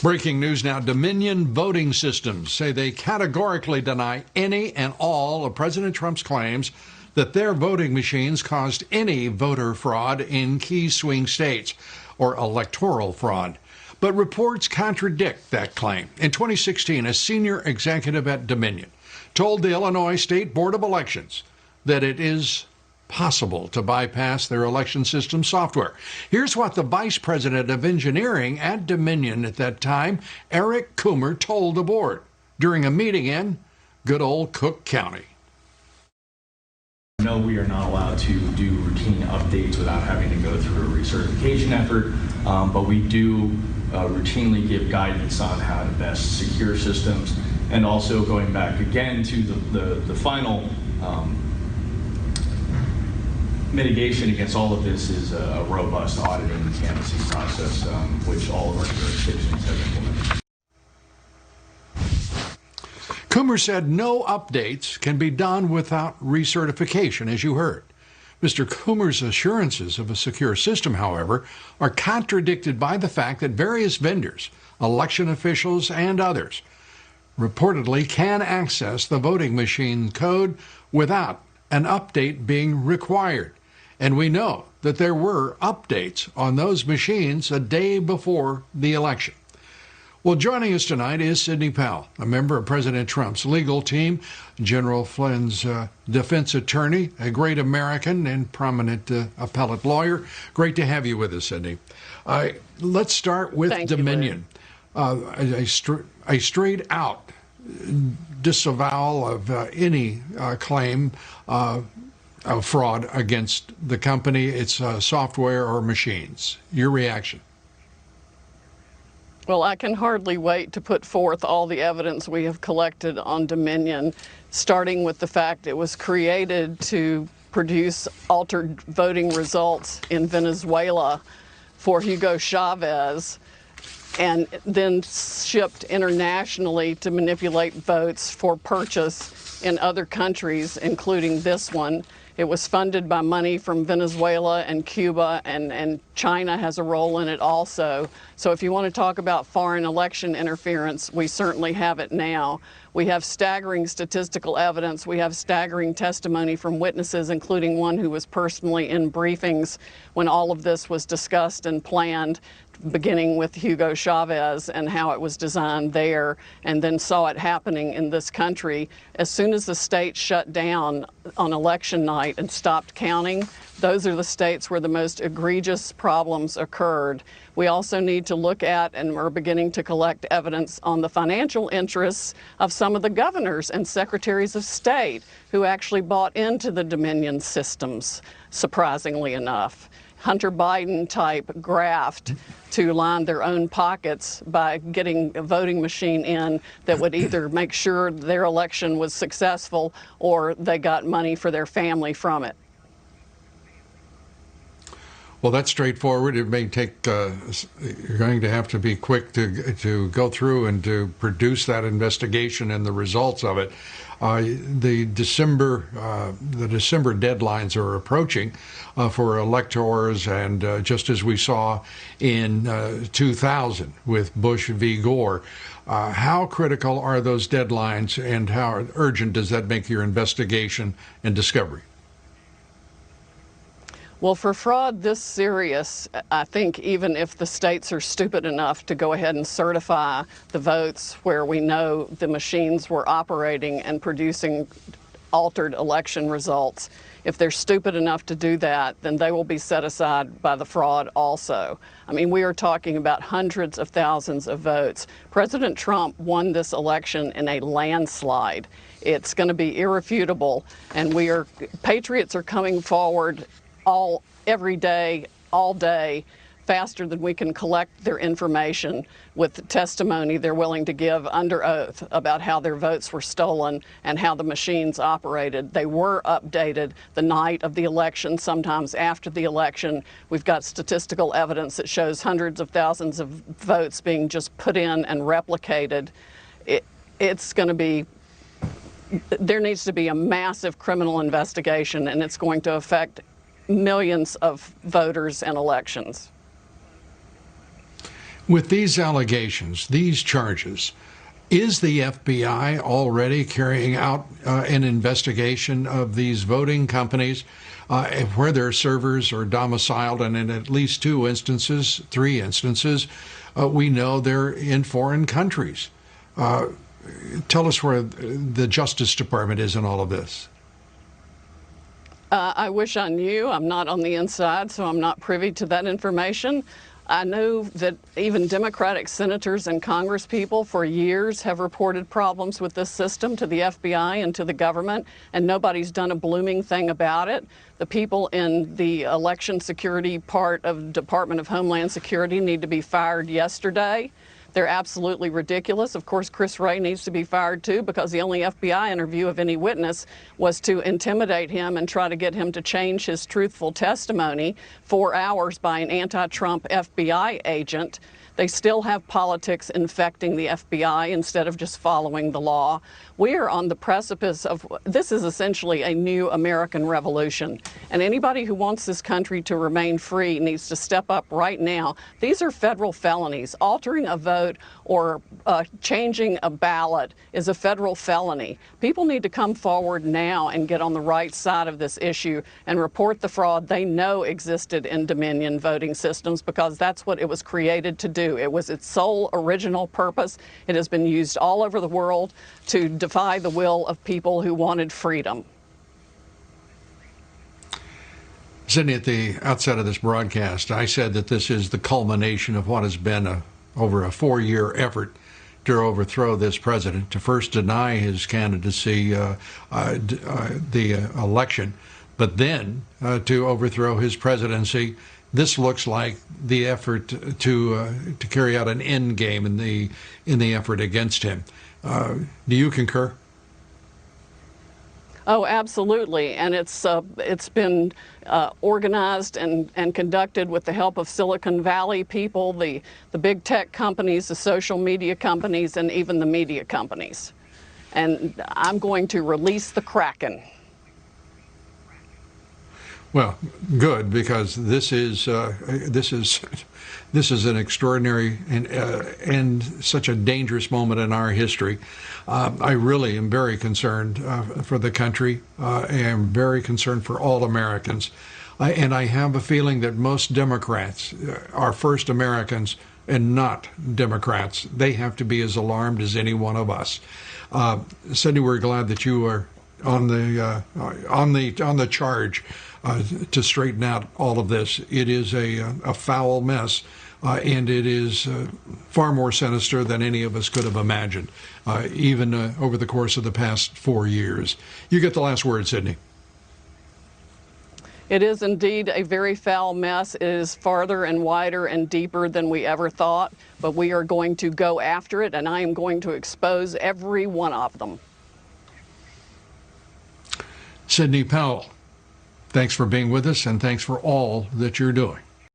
Breaking news now. Dominion Voting Systems say they categorically deny any and all of President Trump's claims that their voting machines caused any voter fraud in key swing states or electoral fraud. But reports contradict that claim. In 2016, a senior executive at Dominion told the Illinois State Board of Elections that it is possible to bypass their election system software. Here's what the vice president of engineering at Dominion at that time, Eric Coomer, told the board during a meeting in good old Cook County. No, we are not allowed to do routine updates without having to go through a recertification effort, but we do routinely give guidance on how to best secure systems, and also going back again to the final mitigation against all of this is a robust auditing and canvassing process, which all of our jurisdictions have implemented. Coomer said no updates can be done without recertification, as you heard. Mr. Coomer's assurances of a secure system, however, are contradicted by the fact that various vendors, election officials, and others reportedly can access the voting machine code without an update being required. And we know that there were updates on those machines a day before the election. Well, joining us tonight is Sidney Powell, a member of President Trump's legal team, General Flynn's defense attorney, a great American and prominent appellate lawyer. Great to have you with us, Sidney. Let's start with Thank Dominion. A straight-out disavowal of any claim of fraud against the company, its software or machines. Your reaction? Well, I can hardly wait to put forth all the evidence we have collected on Dominion, starting with the fact it was created to produce altered voting results in Venezuela for Hugo Chavez, and then shipped internationally to manipulate votes for purchase in other countries, including this one. It was funded by money from Venezuela and Cuba, and China has a role in it also. So if you want to talk about foreign election interference, we certainly have it now. We have staggering statistical evidence. We have staggering testimony from witnesses, including one who was personally in briefings when all of this was discussed and planned, beginning with Hugo Chavez and how it was designed there, and then saw it happening in this country. As soon as the state shut down on election night and stopped counting, those are the states where the most egregious problems occurred. We also need to look at, and we're beginning to collect evidence on the financial interests of some of the governors and secretaries of state who actually bought into the Dominion systems, surprisingly enough. Hunter Biden type graft to line their own pockets by getting a voting machine in that would either make sure their election was successful or they got money for their family from it. Well, that's straightforward. It may take, you're going to have to be quick to go through and to produce that investigation and the results of it. The December deadlines are approaching for electors, and just as we saw in 2000 with Bush v. Gore, how critical are those deadlines, and how urgent does that make your investigation and discovery? Well, for fraud this serious, I think even if the states are stupid enough to go ahead and certify the votes where we know the machines were operating and producing altered election results, if they're stupid enough to do that, then they will be set aside by the fraud also. I mean, we are talking about hundreds of thousands of votes. President Trump won this election in a landslide. It's going to be irrefutable, and patriots are coming forward every day, all day, faster than we can collect their information with testimony they're willing to give under oath about how their votes were stolen and how the machines operated. They were updated the night of the election, sometimes after the election. We've got statistical evidence that shows hundreds of thousands of votes being just put in and replicated. It's going to be, there needs to be a massive criminal investigation, and it's going to affect millions of voters and elections. With these allegations, these charges, is the FBI already carrying out an investigation of these voting companies where their servers are domiciled? And in at least three instances, we know they're in foreign countries. Tell us where the Justice Department is in all of this. I wish I knew. I'm not on the inside, so I'm not privy to that information. I know that even Democratic senators and congresspeople for years have reported problems with this system to the FBI and to the government, and nobody's done a blooming thing about it. The people in the election security part of the Department of Homeland Security need to be fired yesterday. They're absolutely ridiculous. Of course, Chris Wray needs to be fired too, because the only FBI interview of any witness was to intimidate him and try to get him to change his truthful testimony 4 hours by an anti-Trump FBI agent. They still have politics infecting the FBI instead of just following the law. We are on the precipice of, this is essentially a new American revolution. And anybody who wants this country to remain free needs to step up right now. These are federal felonies. Altering a vote or changing a ballot is a federal felony. People need to come forward now and get on the right side of this issue and report the fraud they know existed in Dominion voting systems, because that's what it was created to do. It was its sole original purpose. It has been used all over the world to defy the will of people who wanted freedom. Sidney, at the outset of this broadcast, I said that this is the culmination of what has been over a 4-year effort to overthrow this president, to first deny his candidacy, the election, but then to overthrow his presidency. This looks like the effort to carry out an end game in the effort against him. Do you concur? Oh, absolutely. And it's been organized and conducted with the help of Silicon Valley people, the big tech companies, the social media companies, and even the media companies. And I'm going to release the Kraken. Well, good, because this is an extraordinary and such a dangerous moment in our history. I really am very concerned for the country. I am very concerned for all Americans. And I have a feeling that most Democrats are first Americans and not Democrats. They have to be as alarmed as any one of us. Sidney, we're glad that you are on the charge to straighten out all of this. It is a foul mess, and it is far more sinister than any of us could have imagined, even over the course of the past 4 years. You get the last word, Sidney. It is indeed a very foul mess. It is farther and wider and deeper than we ever thought, but we are going to go after it, and I am going to expose every one of them. Sidney Powell, thanks for being with us, and thanks for all that you're doing.